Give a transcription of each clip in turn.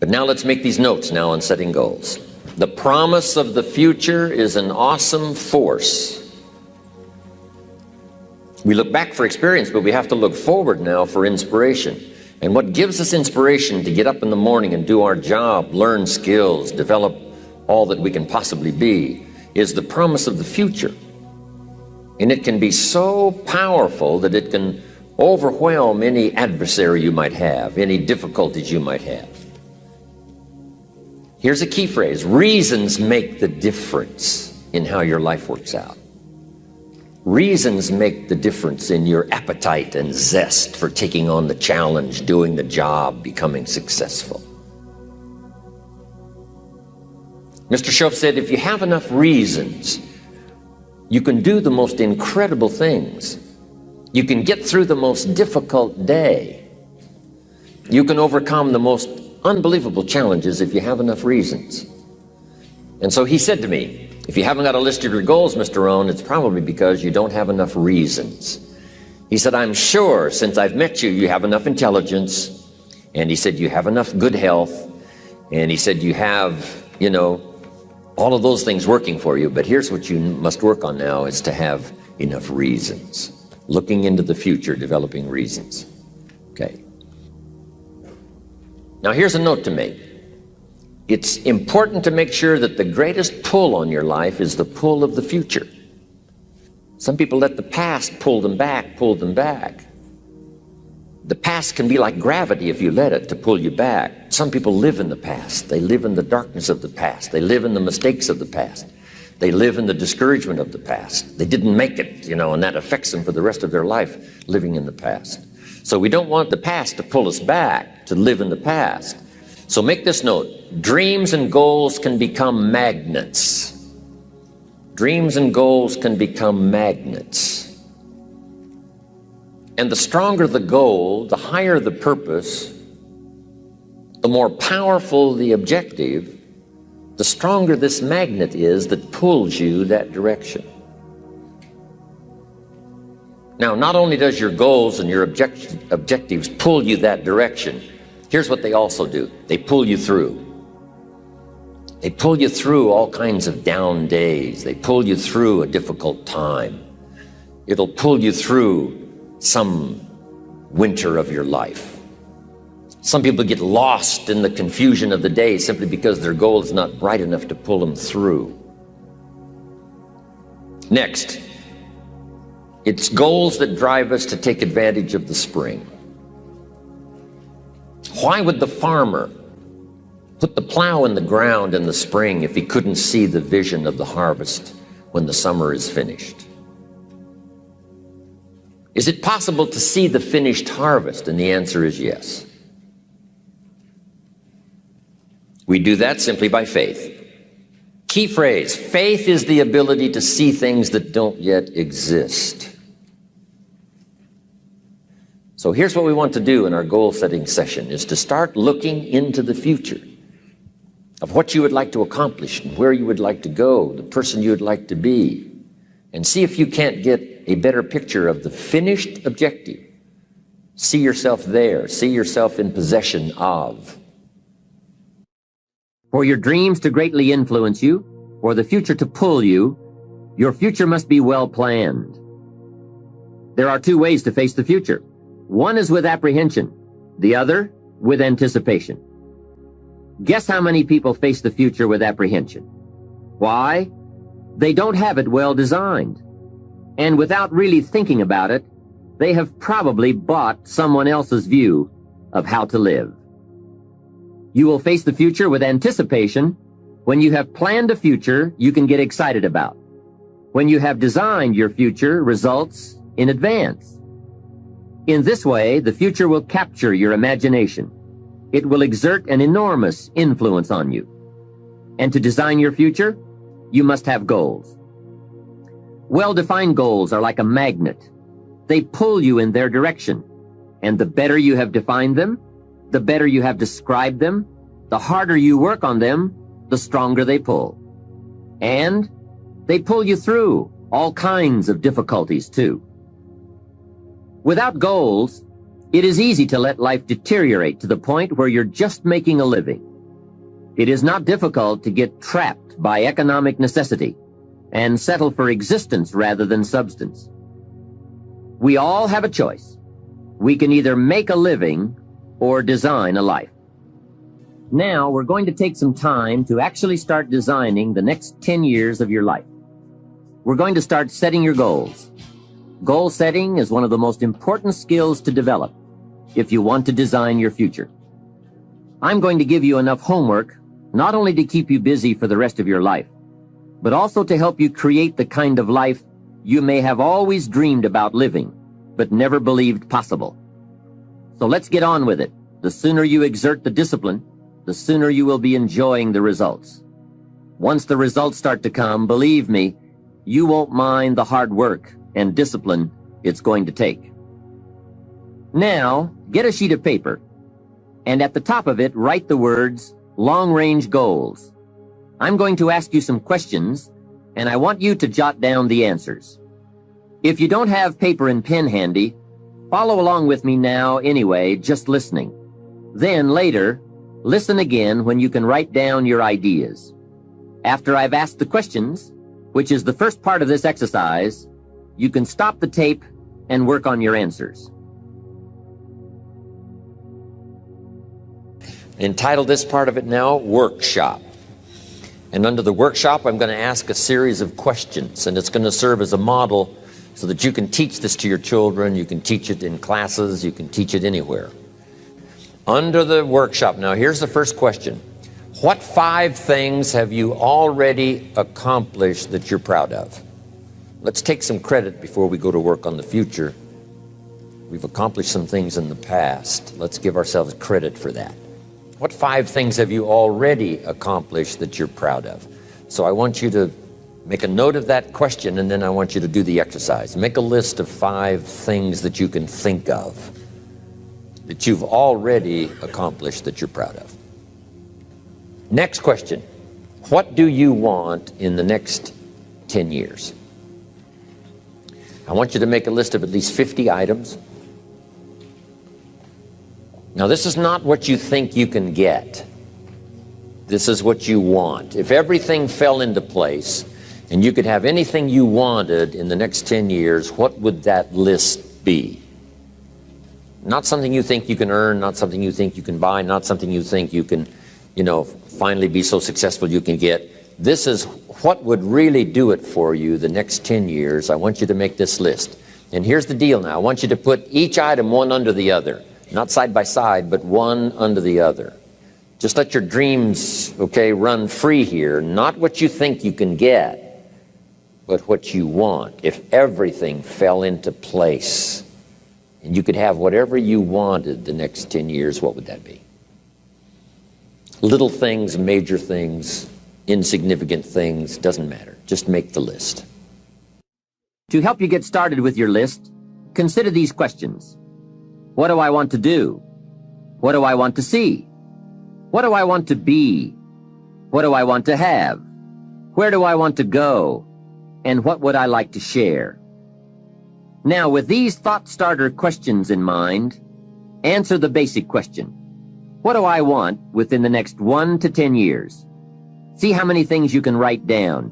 But now let's make these notes now on setting goals. The promise of the future is an awesome force. We look back for experience, but we have to look forward now for inspiration. And what gives us inspiration to get up in the morning and do our job, learn skills, develop all that we can possibly be, is the promise of the future. And it can be so powerful that it can overwhelm any adversary you might have, any difficulties you might have. Here's a key phrase: reasons make the difference in how your life works out. Reasons make the difference in your appetite and zest for taking on the challenge, doing the job, becoming successful. Mr. Schoaf said, if you have enough reasons, you can do the most incredible things. You can get through the most difficult day. You can overcome the most unbelievable challenges if you have enough reasons. And so he said to me, if you haven't got a list of your goals, Mr. Rohn, it's probably because you don't have enough reasons. He said, I'm sure since I've met you, you have enough intelligence. And he said, you have enough good health. And he said, you have, all of those things working for you. But here's what you must work on now, is to have enough reasons. Looking into the future, developing reasons. Okay. Now here's a note to make. It's important to make sure that the greatest pull on your life is the pull of the future. Some people let the past pull them back. The past can be like gravity if you let it to pull you back. Some people live in the past. They live in the darkness of the past. They live in the mistakes of the past. They live in the discouragement of the past. They didn't make it, and that affects them for the rest of their life, living in the past. So we don't want the past to pull us back, to live in the past. So make this note: dreams and goals can become magnets. Dreams and goals can become magnets. And the stronger the goal, the higher the purpose, the more powerful the objective, the stronger this magnet is that pulls you that direction. Now, not only does your goals and your objectives pull you that direction, here's what they also do. They pull you through. They pull you through all kinds of down days. They pull you through a difficult time. It'll pull you through some winter of your life. Some people get lost in the confusion of the day simply because their goal is not bright enough to pull them through. Next, it's goals that drive us to take advantage of the spring. Why would the farmer put the plow in the ground in the spring if he couldn't see the vision of the harvest when the summer is finished? Is it possible to see the finished harvest? And the answer is yes. We do that simply by faith. Key phrase: faith is the ability to see things that don't yet exist. So here's what we want to do in our goal-setting session, is to start looking into the future of what you would like to accomplish and where you would like to go, the person you would like to be, and see if you can't get a better picture of the finished objective. See yourself there. See yourself in possession of. For your dreams to greatly influence you, for the future to pull you, your future must be well planned. There are two ways to face the future. One is with apprehension, the other with anticipation. Guess how many people face the future with apprehension? Why? They don't have it well designed. And without really thinking about it, they have probably bought someone else's view of how to live. You will face the future with anticipation when you have planned a future you can get excited about, when you have designed your future results in advance. In this way, the future will capture your imagination. It will exert an enormous influence on you. And to design your future, you must have goals. Well-defined goals are like a magnet. They pull you in their direction. And the better you have defined them, the better you have described them, the harder you work on them, the stronger they pull. And they pull you through all kinds of difficulties too. Without goals, it is easy to let life deteriorate to the point where you're just making a living. It is not difficult to get trapped by economic necessity and settle for existence rather than substance. We all have a choice. We can either make a living or design a life. Now we're going to take some time to actually start designing the next 10 years of your life. We're going to start setting your goals. Goal setting is one of the most important skills to develop if you want to design your future. I'm going to give you enough homework not only to keep you busy for the rest of your life, but also to help you create the kind of life you may have always dreamed about living, but never believed possible. So let's get on with it. The sooner you exert the discipline, the sooner you will be enjoying the results. Once the results start to come, believe me, you won't mind the hard work and discipline it's going to take. Now, get a sheet of paper, and at the top of it, write the words, long-range goals. I'm going to ask you some questions, and I want you to jot down the answers. If you don't have paper and pen handy, follow along with me now anyway, just listening. Then later, listen again when you can write down your ideas. After I've asked the questions, which is the first part of this exercise, you can stop the tape and work on your answers. Entitle this part of it now, Workshop. And under the workshop, I'm going to ask a series of questions, and it's going to serve as a model so that you can teach this to your children, you can teach it in classes, you can teach it anywhere. Under the workshop, now here's the first question. What 5 things have you already accomplished that you're proud of? Let's take some credit before we go to work on the future. We've accomplished some things in the past. Let's give ourselves credit for that. What 5 things have you already accomplished that you're proud of? So I want you to make a note of that question, and then I want you to do the exercise. Make a list of 5 things that you can think of that you've already accomplished that you're proud of. Next question. What do you want in the next 10 years? I want you to make a list of at least 50 items. Now, this is not what you think you can get. This is what you want. If everything fell into place and you could have anything you wanted in the next 10 years, what would that list be? Not something you think you can earn, not something you think you can buy, not something you think you can, finally be so successful you can get. This is what would really do it for you the next 10 years. I want you to make this list. And here's the deal now. I want you to put each item one under the other. Not side by side, but one under the other. Just let your dreams, run free here. Not what you think you can get, but what you want. If everything fell into place and you could have whatever you wanted the next 10 years, what would that be? Little things, major things, insignificant things, doesn't matter. Just make the list. To help you get started with your list, consider these questions. What do I want to do? What do I want to see? What do I want to be? What do I want to have? Where do I want to go? And what would I like to share? Now, with these thought starter questions in mind, answer the basic question. What do I want within the next 1 to 10 years? See how many things you can write down.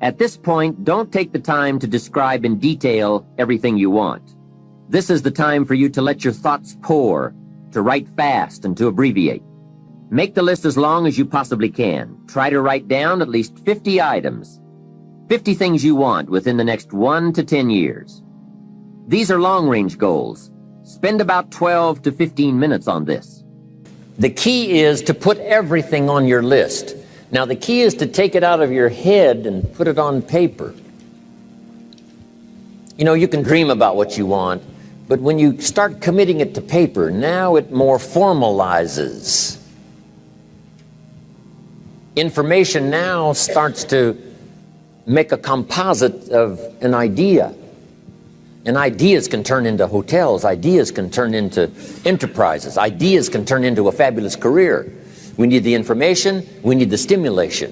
At this point, don't take the time to describe in detail everything you want. This is the time for you to let your thoughts pour, to write fast and to abbreviate. Make the list as long as you possibly can. Try to write down at least 50 items, 50 things you want within the next 1 to 10 years. These are long-range goals. Spend about 12 to 15 minutes on this. The key is to put everything on your list. Now, the key is to take it out of your head and put it on paper. You can dream about what you want, but when you start committing it to paper, now it more formalizes. Information now starts to make a composite of an idea. And ideas can turn into hotels. Ideas can turn into enterprises. Ideas can turn into a fabulous career. We need the information. We need the stimulation.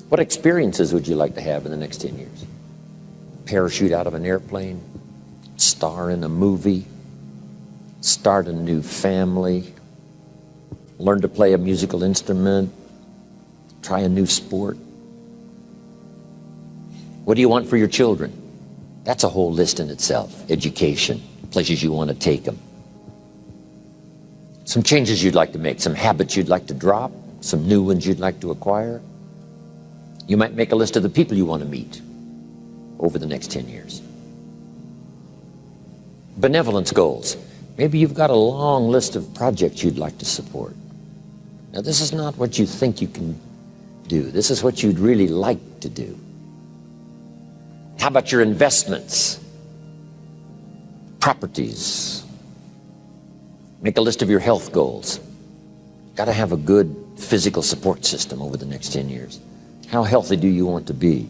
What experiences would you like to have in the next 10 years? Parachute out of an airplane, star in a movie, start a new family, learn to play a musical instrument, try a new sport. What do you want for your children? That's a whole list in itself. Education, places you want to take them. Some changes you'd like to make, some habits you'd like to drop, some new ones you'd like to acquire. You might make a list of the people you want to meet over the next 10 years. Benevolence goals. Maybe you've got a long list of projects you'd like to support. Now, this is not what you think you can do. This is what you'd really like to do. How about your investments? Properties. Make a list of your health goals. Got to have a good physical support system over the next 10 years. How healthy do you want to be?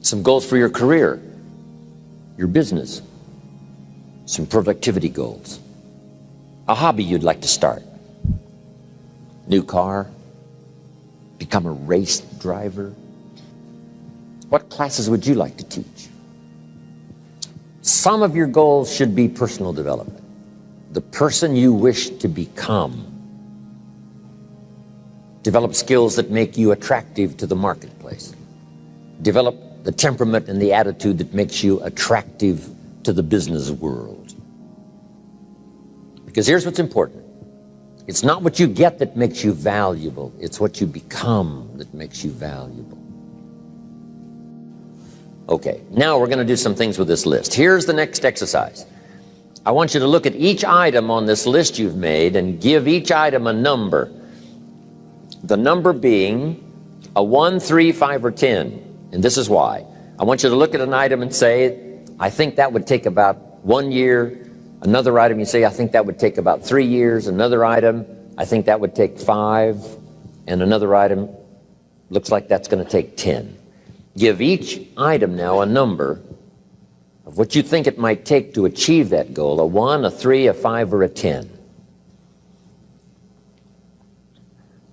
Some goals for your career, your business, some productivity goals, a hobby you'd like to start, new car, become a race driver. What classes would you like to teach? Some of your goals should be personal development, the person you wish to become. Develop skills that make you attractive to the marketplace. Develop the temperament and the attitude that makes you attractive to the business world. Because here's what's important. It's not what you get that makes you valuable. It's what you become that makes you valuable. Okay, now we're going to do some things with this list. Here's the next exercise. I want you to look at each item on this list you've made and give each item a number. The number being a 1, 3, 5, or 10. And this is why. I want you to look at an item and say, I think that would take about 1 year. Another item, you say, I think that would take about 3 years. Another item, I think that would take 5. And another item, looks like that's going to take 10. Give each item now a number of what you think it might take to achieve that goal, a 1, a 3, a 5, or a 10.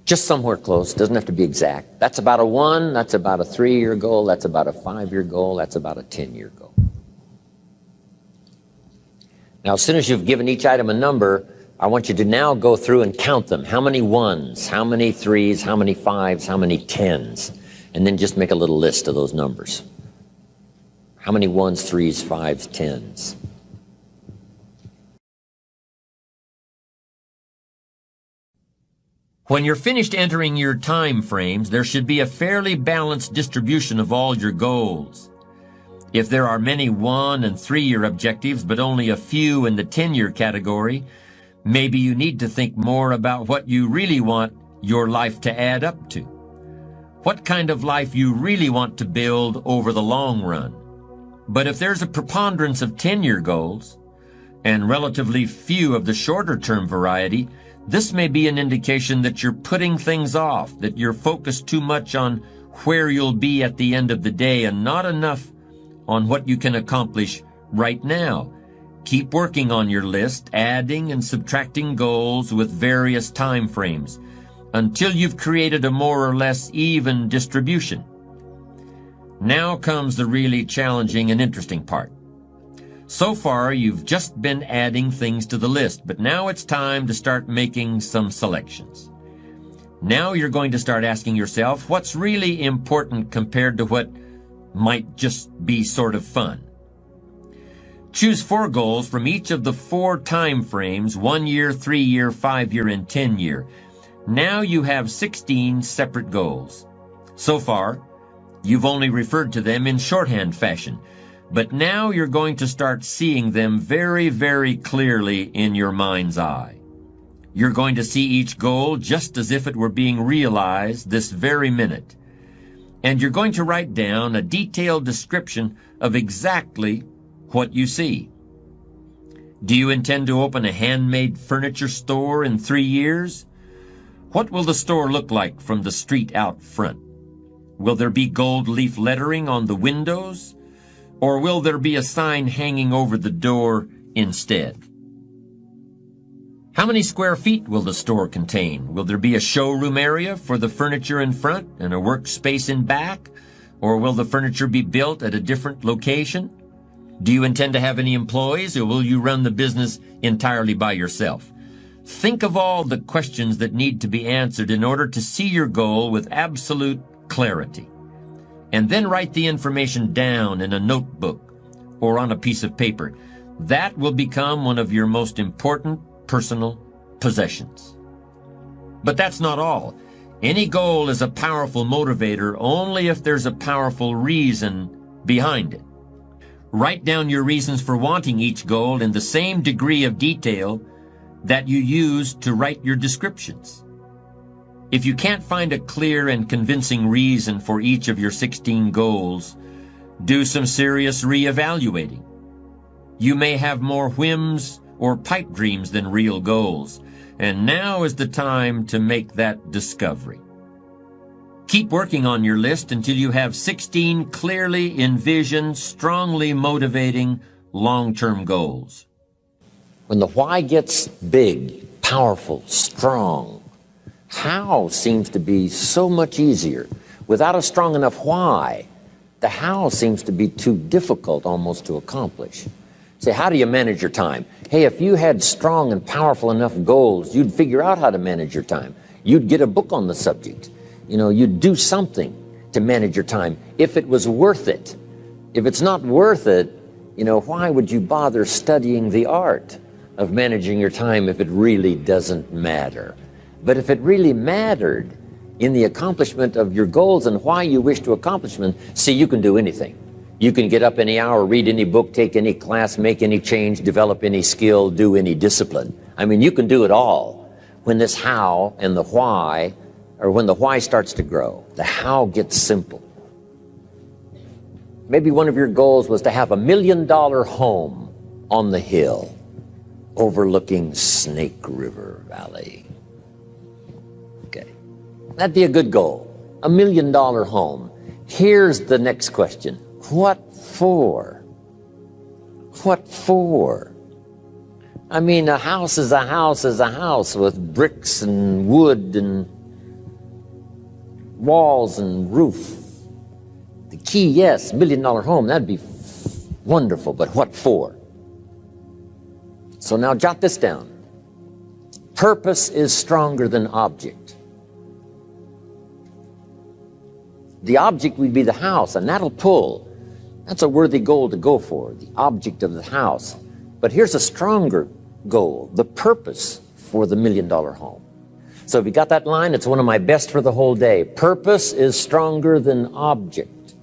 Just somewhere close, doesn't have to be exact. That's about a 1, that's about a 3-year goal, that's about a 5-year goal, that's about a 10-year goal. Now, as soon as you've given each item a number, I want you to now go through and count them. How many 1s, how many 3s, how many 5s, how many 10s? And then just make a little list of those numbers. How many 1s, 3s, 5s, 10s? When you're finished entering your time frames, there should be a fairly balanced distribution of all your goals. If there are many 1- and 3-year objectives, but only a few in the 10-year category, maybe you need to think more about what you really want your life to add up to. What kind of life you really want to build over the long run. But if there's a preponderance of 10-year goals, and relatively few of the shorter-term variety, this may be an indication that you're putting things off, that you're focused too much on where you'll be at the end of the day and not enough on what you can accomplish right now. Keep working on your list, adding and subtracting goals with various time frames until you've created a more or less even distribution. Now comes the really challenging and interesting part. So far, you've just been adding things to the list, but now it's time to start making some selections. Now you're going to start asking yourself, what's really important compared to what might just be sort of fun? Choose 4 goals from each of the 4 time frames, 1 year, 3 year, 5 year, and 10 year. Now you have 16 separate goals. So far, you've only referred to them in shorthand fashion. But now you're going to start seeing them very, very clearly in your mind's eye. You're going to see each goal just as if it were being realized this very minute. And you're going to write down a detailed description of exactly what you see. Do you intend to open a handmade furniture store in 3 years? What will the store look like from the street out front? Will there be gold leaf lettering on the windows? Or will there be a sign hanging over the door instead? How many square feet will the store contain? Will there be a showroom area for the furniture in front and a workspace in back? Or will the furniture be built at a different location? Do you intend to have any employees, or will you run the business entirely by yourself? Think of all the questions that need to be answered in order to see your goal with absolute clarity. And then write the information down in a notebook or on a piece of paper. That will become one of your most important personal possessions. But that's not all. Any goal is a powerful motivator only if there's a powerful reason behind it. Write down your reasons for wanting each goal in the same degree of detail that you use to write your descriptions. If you can't find a clear and convincing reason for each of your 16 goals, do some serious reevaluating. You may have more whims or pipe dreams than real goals, and now is the time to make that discovery. Keep working on your list until you have 16 clearly envisioned, strongly motivating, long-term goals. When the why gets big, powerful, strong, how seems to be so much easier. Without a strong enough why, the how seems to be too difficult almost to accomplish. Say, how do you manage your time? Hey, if you had strong and powerful enough goals, you'd figure out how to manage your time. You'd get a book on the subject. You'd do something to manage your time if it was worth it. If it's not worth it, why would you bother studying the art of managing your time if it really doesn't matter? But if it really mattered in the accomplishment of your goals and why you wish to accomplish them, see, you can do anything. You can get up any hour, read any book, take any class, make any change, develop any skill, do any discipline. I mean, you can do it all. When this how and the why, or when the why starts to grow, the how gets simple. Maybe one of your goals was to have $1 million home on the hill overlooking Snake River Valley. Okay, that'd be a good goal, $1 million home. Here's the next question. What for? What for? I mean, a house is a house is a house with bricks and wood and walls and roof. The key, yes, $1 million home, that'd be wonderful, but what for? So now jot this down. Purpose is stronger than object. The object would be the house, and that'll pull. That's a worthy goal to go for, the object of the house. But here's a stronger goal, the purpose for the $1 million home. So if you got that line, it's one of my best for the whole day. Purpose is stronger than object.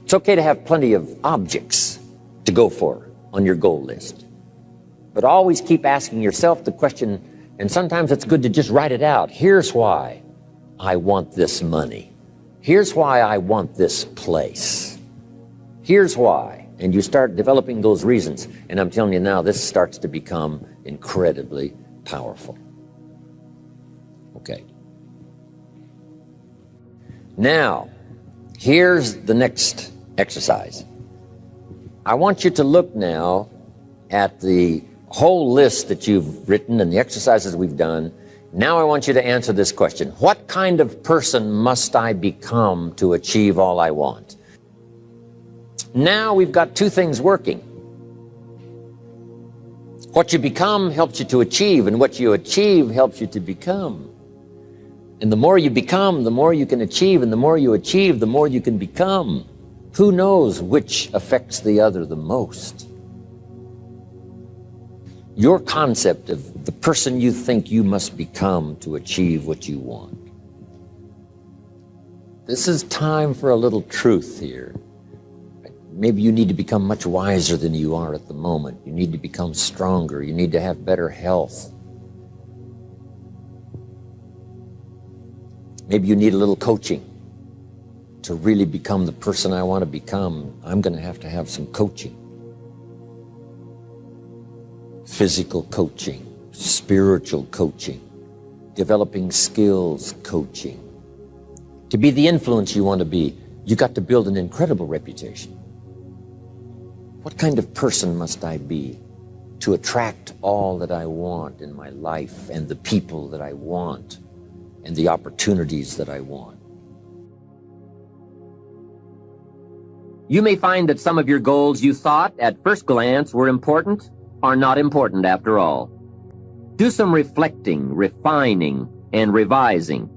It's okay to have plenty of objects to go for on your goal list. But always keep asking yourself the question, and sometimes it's good to just write it out. Here's why I want this money. Here's why I want this place. Here's why. And you start developing those reasons. And I'm telling you now, this starts to become incredibly powerful. Okay. Now, here's the next exercise. I want you to look now at the whole list that you've written and the exercises we've done. Now I want you to answer this question. What kind of person must I become to achieve all I want? Now we've got two things working. What you become helps you to achieve, and what you achieve helps you to become. And the more you become, the more you can achieve, and the more you achieve, the more you can become. Who knows which affects the other the most? Your concept of the person you think you must become to achieve what you want. This is time for a little truth here. Maybe you need to become much wiser than you are at the moment. You need to become stronger. You need to have better health. Maybe you need a little coaching to really become the person I want to become. I'm going to have some coaching. Physical coaching, spiritual coaching, developing skills coaching. To be the influence you want to be, you got to build an incredible reputation. What kind of person must I be to attract all that I want in my life and the people that I want and the opportunities that I want? You may find that some of your goals you thought at first glance were important are not important after all. Do some reflecting, refining, and revising.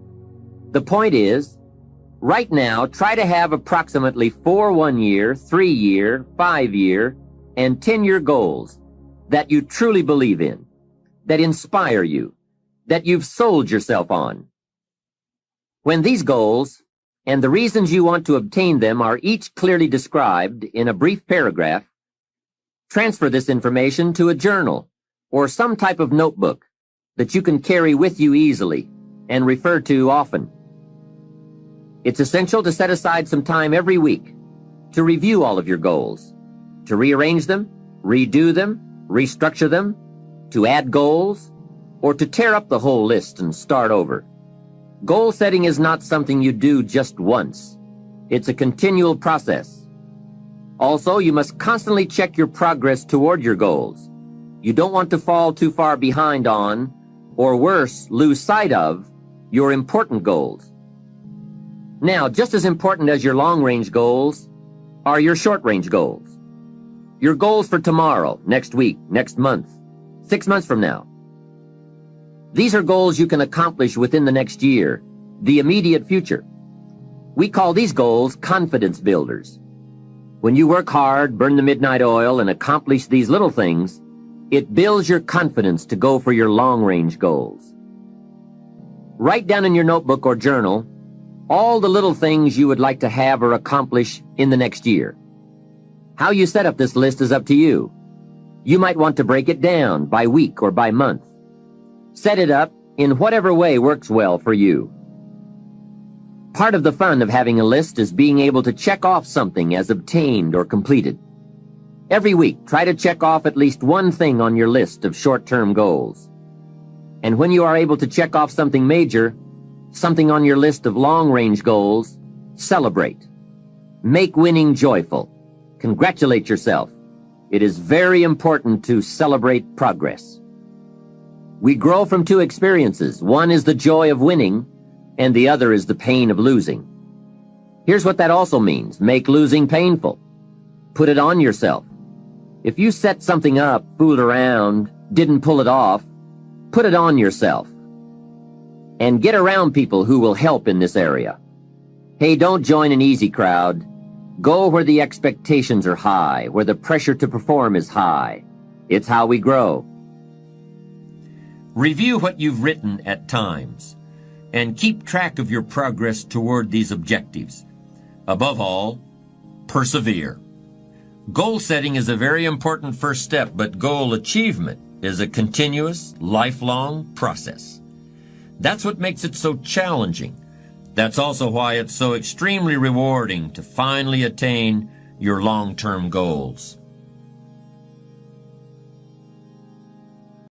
The point is, right now, try to have approximately 4 1-year, 3-year, 5-year, and 10-year goals that you truly believe in, that inspire you, that you've sold yourself on. When these goals and the reasons you want to obtain them are each clearly described in a brief paragraph, transfer this information to a journal or some type of notebook that you can carry with you easily and refer to often. It's essential to set aside some time every week to review all of your goals, to rearrange them, redo them, restructure them, to add goals, or to tear up the whole list and start over. Goal setting is not something you do just once. It's a continual process. Also, you must constantly check your progress toward your goals. You don't want to fall too far behind on, or worse, lose sight of, your important goals. Now, just as important as your long-range goals are your short-range goals. Your goals for tomorrow, next week, next month, 6 months from now. These are goals you can accomplish within the next year, the immediate future. We call these goals confidence builders. When you work hard, burn the midnight oil, and accomplish these little things, it builds your confidence to go for your long-range goals. Write down in your notebook or journal all the little things you would like to have or accomplish in the next year. How you set up this list is up to you. You might want to break it down by week or by month. Set it up in whatever way works well for you. Part of the fun of having a list is being able to check off something as obtained or completed. Every week, try to check off at least one thing on your list of short-term goals. And when you are able to check off something major, something on your list of long-range goals, celebrate. Make winning joyful. Congratulate yourself. It is very important to celebrate progress. We grow from two experiences. One is the joy of winning, and the other is the pain of losing. Here's what that also means. Make losing painful. Put it on yourself. If you set something up, fooled around, didn't pull it off, put it on yourself. And get around people who will help in this area. Hey, don't join an easy crowd. Go where the expectations are high, where the pressure to perform is high. It's how we grow. Review what you've written at times, and keep track of your progress toward these objectives. Above all, persevere. Goal setting is a very important first step, but goal achievement is a continuous, lifelong process. That's what makes it so challenging. That's also why it's so extremely rewarding to finally attain your long-term goals.